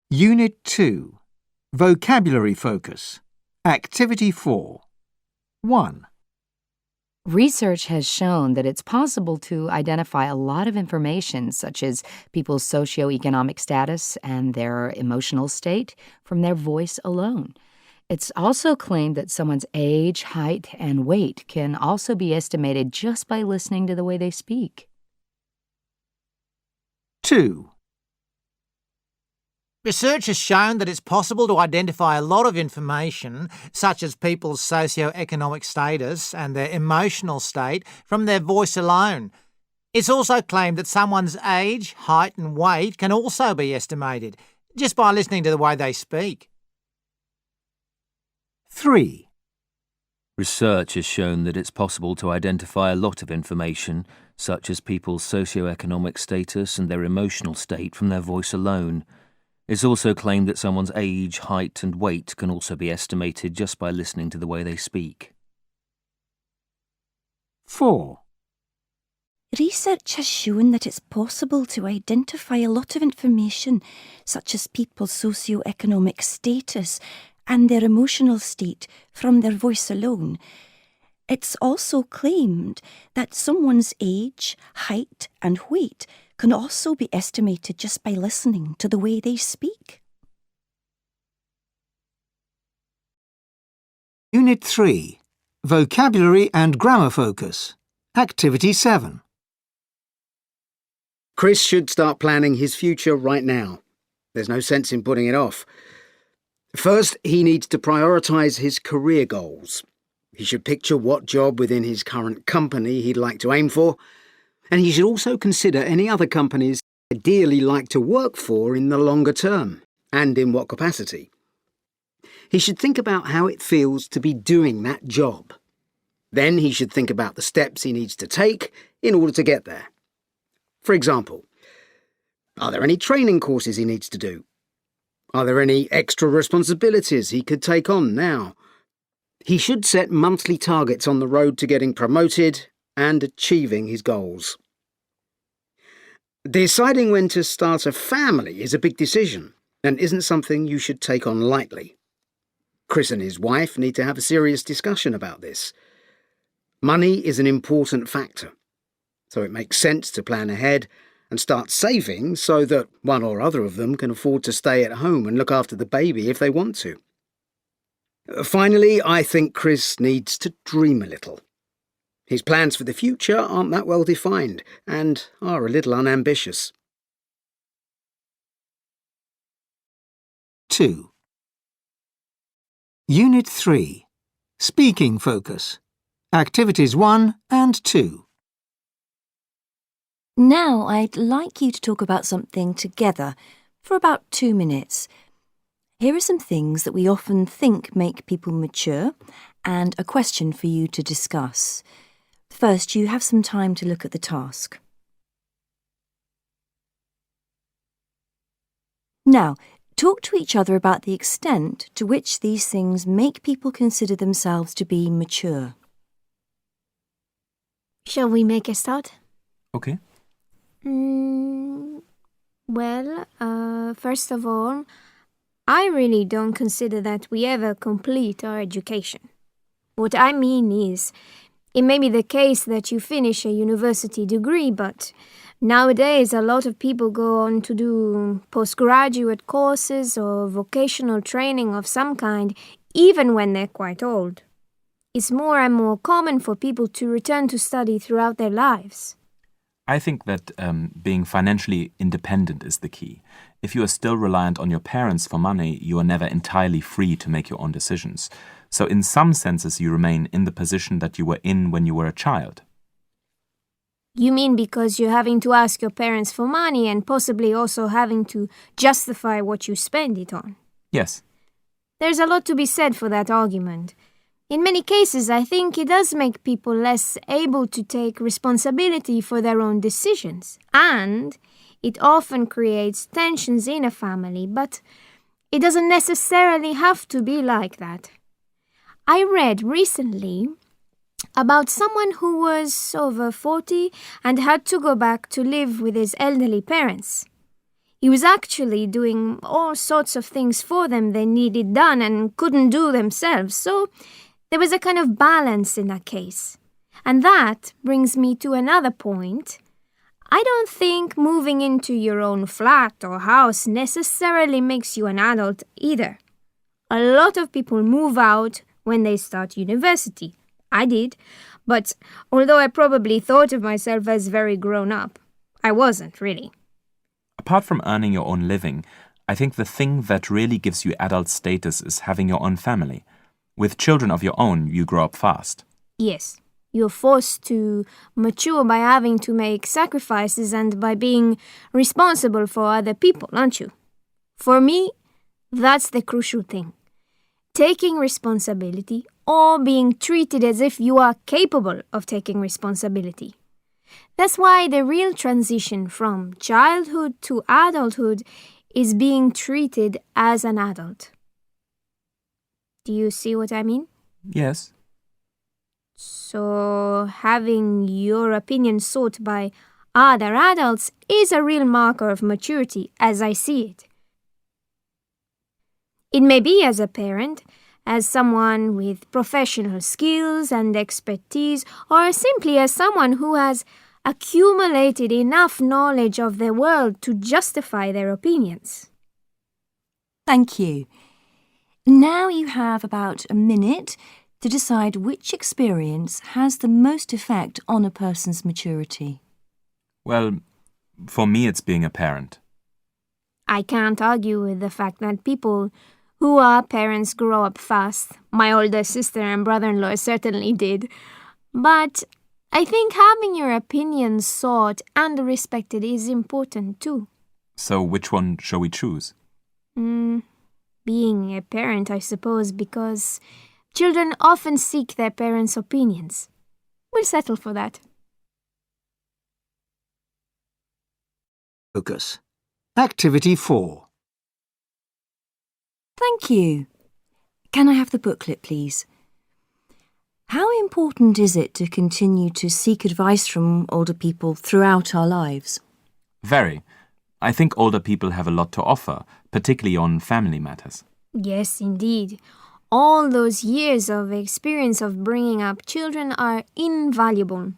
Unit 2. Vocabulary Focus. Activity 4. 1. Research has shown that it's possible to identify a lot of information, such as people's socioeconomic status and their emotional state, from their voice alone. It's also claimed that someone's age, height, and weight can also be estimated just by listening to the way they speak. 2. Research has shown that it's possible to identify a lot of information, such as people's socio-economic status and their emotional state, from their voice alone. It's also claimed that someone's age, height and weight can also be estimated, just by listening to the way they speak. 3. Research has shown that it's possible to identify a lot of information, such as people's socio-economic status and their emotional state, from their voice alone. It's also claimed that someone's age, height and weight can also be estimated just by listening to the way they speak. 4. Research has shown that it's possible to identify a lot of information, such as people's socio-economic status and their emotional state, from their voice alone. It's also claimed that someone's age, height and weight can also be estimated just by listening to the way they speak. Unit 3. Vocabulary and Grammar Focus. Activity 7. Chris should start planning his future right now. There's no sense in putting it off. First, he needs to prioritise his career goals. He should picture what job within his current company he'd like to aim for, and he should also consider any other companies he'd ideally like to work for in the longer term, and in what capacity. He should think about how it feels to be doing that job. Then he should think about the steps he needs to take in order to get there. For example, are there any training courses he needs to do? Are there any extra responsibilities he could take on now? He should set monthly targets on the road to getting promoted and achieving his goals. Deciding when to start a family is a big decision and isn't something you should take on lightly. Chris and his wife need to have a serious discussion about this. Money is an important factor, so it makes sense to plan ahead and start saving so that one or other of them can afford to stay at home and look after the baby if they want to. Finally, I think Chris needs to dream a little. His plans for the future aren't that well defined and are a little unambitious. 2. Unit 3. Speaking Focus. Activities 1 and 2. Now I'd like you to talk about something together for about 2 minutes. Here are some things that we often think make people mature and a question for you to discuss. First, you have some time to look at the task. Now, talk to each other about the extent to which these things make people consider themselves to be mature. Shall we make a start? Okay. First of all, I really don't consider that we ever complete our education. What I mean is, it may be the case that you finish a university degree, but nowadays a lot of people go on to do postgraduate courses or vocational training of some kind, even when they're quite old. It's more and more common for people to return to study throughout their lives. I think that being financially independent is the key. If you are still reliant on your parents for money, you are never entirely free to make your own decisions. So in some senses, you remain in the position that you were in when you were a child. You mean because you're having to ask your parents for money and possibly also having to justify what you spend it on? Yes. There's a lot to be said for that argument. In many cases, I think it does make people less able to take responsibility for their own decisions, and it often creates tensions in a family, but it doesn't necessarily have to be like that. I read recently about someone who was over 40 and had to go back to live with his elderly parents. He was actually doing all sorts of things for them they needed done and couldn't do themselves, so there was a kind of balance in that case. And that brings me to another point. I don't think moving into your own flat or house necessarily makes you an adult either. A lot of people move out when they start university. I did, but although I probably thought of myself as very grown up, I wasn't really. Apart from earning your own living, I think the thing that really gives you adult status is having your own family. With children of your own, you grow up fast. Yes, you're forced to mature by having to make sacrifices and by being responsible for other people, aren't you? For me, that's the crucial thing. Taking responsibility or being treated as if you are capable of taking responsibility. That's why the real transition from childhood to adulthood is being treated as an adult. Do you see what I mean? Yes. So, having your opinion sought by other adults is a real marker of maturity, as I see it. It may be as a parent, as someone with professional skills and expertise, or simply as someone who has accumulated enough knowledge of the world to justify their opinions. Thank you. Now you have about a minute to decide which experience has the most effect on a person's maturity. Well, for me it's being a parent. I can't argue with the fact that people who are parents grow up fast. My older sister and brother-in-law certainly did. But I think having your opinions sought and respected is important too. So which one shall we choose? Being a parent, I suppose, because children often seek their parents' opinions. We'll settle for that. Focus. Activity 4. Thank you. Can I have the booklet, please? How important is it to continue to seek advice from older people throughout our lives? Very. I think older people have a lot to offer, particularly on family matters. Yes, indeed. All those years of experience of bringing up children are invaluable.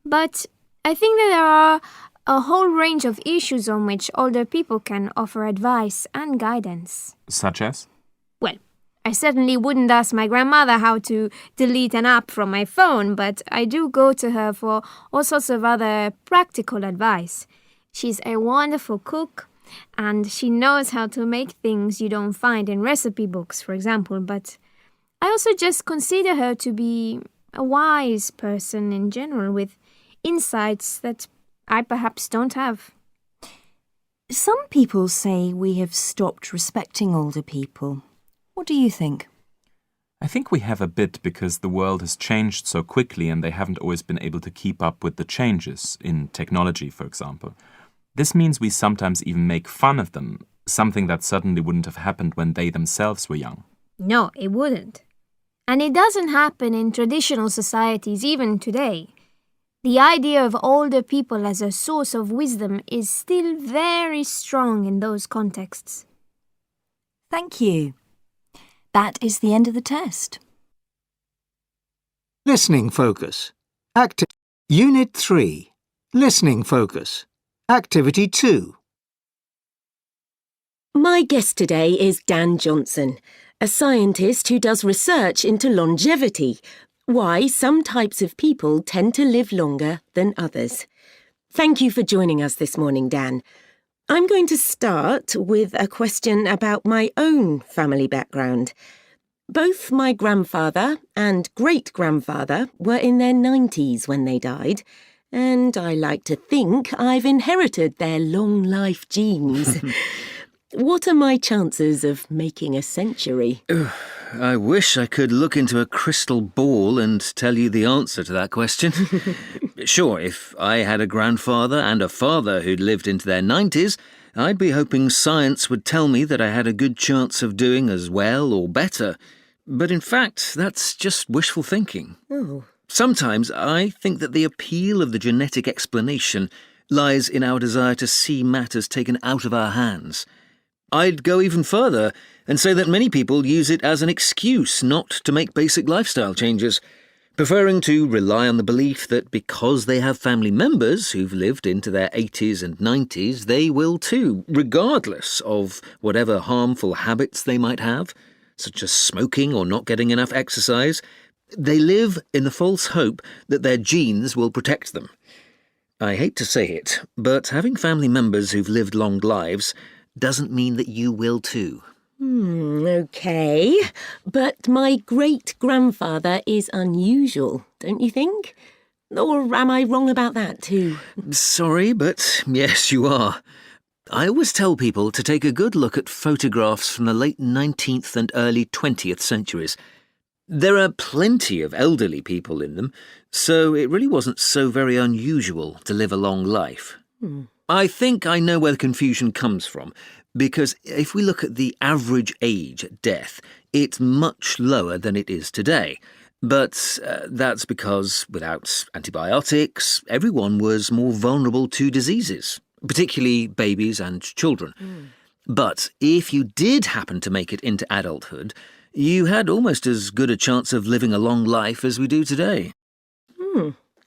But I think that there are a whole range of issues on which older people can offer advice and guidance. Such as? Well, I certainly wouldn't ask my grandmother how to delete an app from my phone, but I do go to her for all sorts of other practical advice. She's a wonderful cook, and she knows how to make things you don't find in recipe books, for example, but I also just consider her to be a wise person in general with insights that I perhaps don't have. Some people say we have stopped respecting older people. What do you think? I think we have a bit because the world has changed so quickly and they haven't always been able to keep up with the changes, in technology, for example. This means we sometimes even make fun of them, something that certainly wouldn't have happened when they themselves were young. No, it wouldn't. And it doesn't happen in traditional societies even today. The idea of older people as a source of wisdom is still very strong in those contexts. Thank you. That is the end of the test. Listening focus. Unit 3. Listening focus. Activity 2. My guest today is Dan Johnson, a scientist who does research into longevity, why some types of people tend to live longer than others. Thank you for joining us this morning, Dan. I'm going to start with a question about my own family background. Both my grandfather and great-grandfather were in their 90s when they died, and I like to think I've inherited their long life genes. What are my chances of making a century? I wish I could look into a crystal ball and tell you the answer to that question. Sure, if I had a grandfather and a father who'd lived into their 90s, I'd be hoping science would tell me that I had a good chance of doing as well or better. But in fact, that's just wishful thinking. Oh. Sometimes I think that the appeal of the genetic explanation lies in our desire to see matters taken out of our hands. I'd go even further and say that many people use it as an excuse not to make basic lifestyle changes, preferring to rely on the belief that because they have family members who've lived into their 80s and 90s, they will too, regardless of whatever harmful habits they might have, such as smoking or not getting enough exercise. They live in the false hope that their genes will protect them. I hate to say it, but having family members who've lived long lives doesn't mean that you will too. OK. But my great-grandfather is unusual, don't you think? Or am I wrong about that too? Sorry, but yes, you are. I always tell people to take a good look at photographs from the late 19th and early 20th centuries. There are plenty of elderly people in them, so it really wasn't so very unusual to live a long life. I think I know where the confusion comes from, because if we look at the average age at death, it's much lower than it is today. But that's because without antibiotics, everyone was more vulnerable to diseases, particularly babies and children. But if you did happen to make it into adulthood, you had almost as good a chance of living a long life as we do today.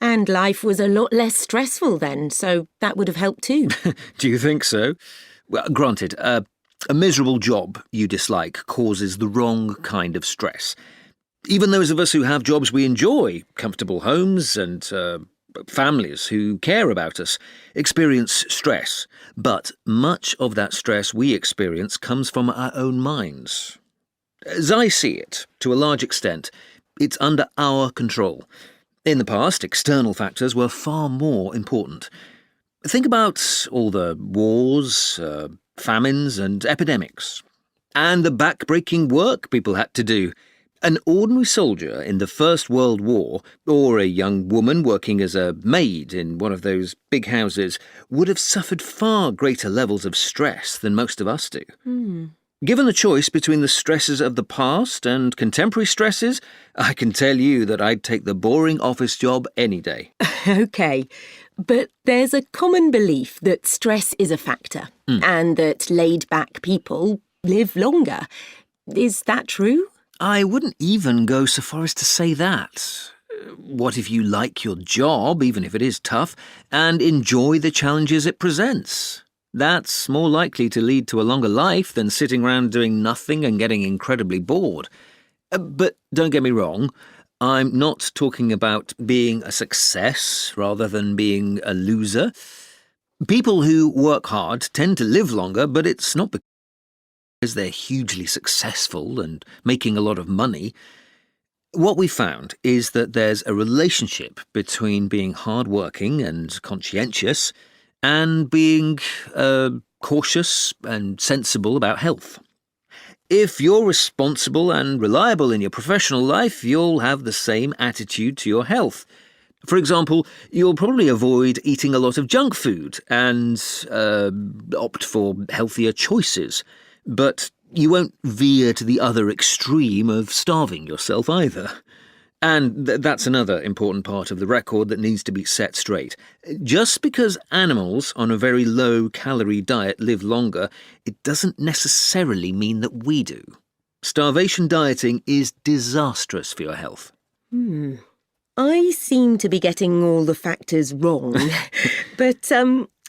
And life was a lot less stressful then, so that would have helped too. Do you think so? Well, granted, a miserable job you dislike causes the wrong kind of stress. Even those of us who have jobs we enjoy, comfortable homes and families who care about us, experience stress. But much of that stress we experience comes from our own minds. As I see it, to a large extent, it's under our control. In the past, external factors were far more important. Think about all the wars, famines and epidemics, and the back-breaking work people had to do. An ordinary soldier in the First World War, or a young woman working as a maid in one of those big houses, would have suffered far greater levels of stress than most of us do. Given the choice between the stresses of the past and contemporary stresses, I can tell you that I'd take the boring office job any day. OK, but there's a common belief that stress is a factor and that laid-back people live longer. Is that true? I wouldn't even go so far as to say that. What if you like your job, even if it is tough, and enjoy the challenges it presents? That's more likely to lead to a longer life than sitting around doing nothing and getting incredibly bored. But don't get me wrong, I'm not talking about being a success rather than being a loser. People who work hard tend to live longer, but it's not because they're hugely successful and making a lot of money. What we found is that there's a relationship between being hardworking and conscientious and being cautious and sensible about health. If you're responsible and reliable in your professional life, you'll have the same attitude to your health. For example, you'll probably avoid eating a lot of junk food and opt for healthier choices. But you won't veer to the other extreme of starving yourself either. And that's another important part of the record that needs to be set straight. Just because animals on a very low-calorie diet live longer, it doesn't necessarily mean that we do. Starvation dieting is disastrous for your health. I seem to be getting all the factors wrong. But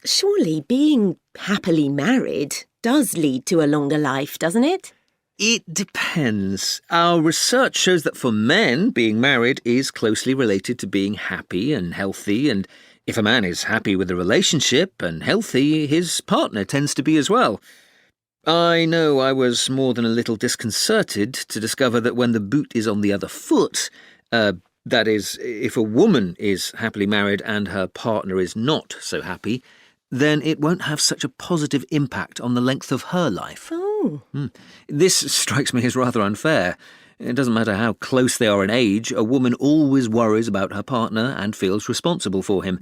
surely being happily married does lead to a longer life, doesn't it? It depends. Our research shows that for men, being married is closely related to being happy and healthy, and if a man is happy with the relationship and healthy, his partner tends to be as well. I know I was more than a little disconcerted to discover that when the boot is on the other foot, that is, if a woman is happily married and her partner is not so happy, then it won't have such a positive impact on the length of her life. This strikes me as rather unfair. It doesn't matter how close they are in age, a woman always worries about her partner and feels responsible for him.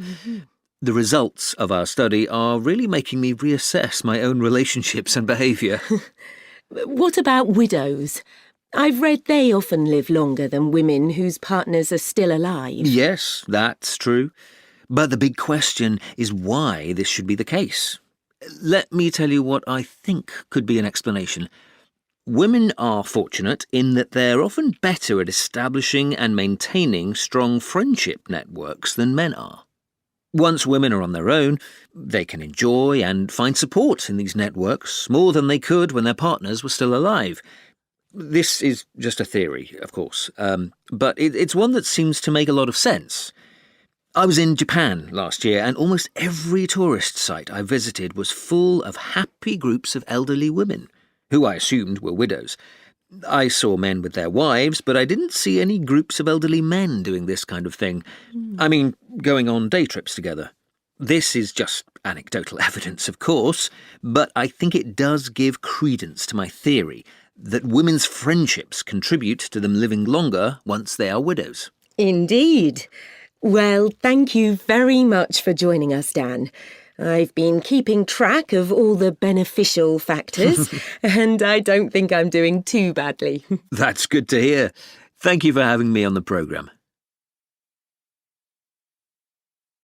The results of our study are really making me reassess my own relationships and behaviour. What about widows? I've read they often live longer than women whose partners are still alive. Yes, that's true. But the big question is why this should be the case. Let me tell you what I think could be an explanation. Women are fortunate in that they're often better at establishing and maintaining strong friendship networks than men are. Once women are on their own, they can enjoy and find support in these networks more than they could when their partners were still alive. This is just a theory, of course, but it's one that seems to make a lot of sense. I was in Japan last year, and almost every tourist site I visited was full of happy groups of elderly women, who I assumed were widows. I saw men with their wives, but I didn't see any groups of elderly men doing this kind of thing. I mean, going on day trips together. This is just anecdotal evidence, of course, but I think it does give credence to my theory that women's friendships contribute to them living longer once they are widows. Indeed. Well, thank you very much for joining us, Dan. I've been keeping track of all the beneficial factors, and I don't think I'm doing too badly. That's good to hear. Thank you for having me on the programme.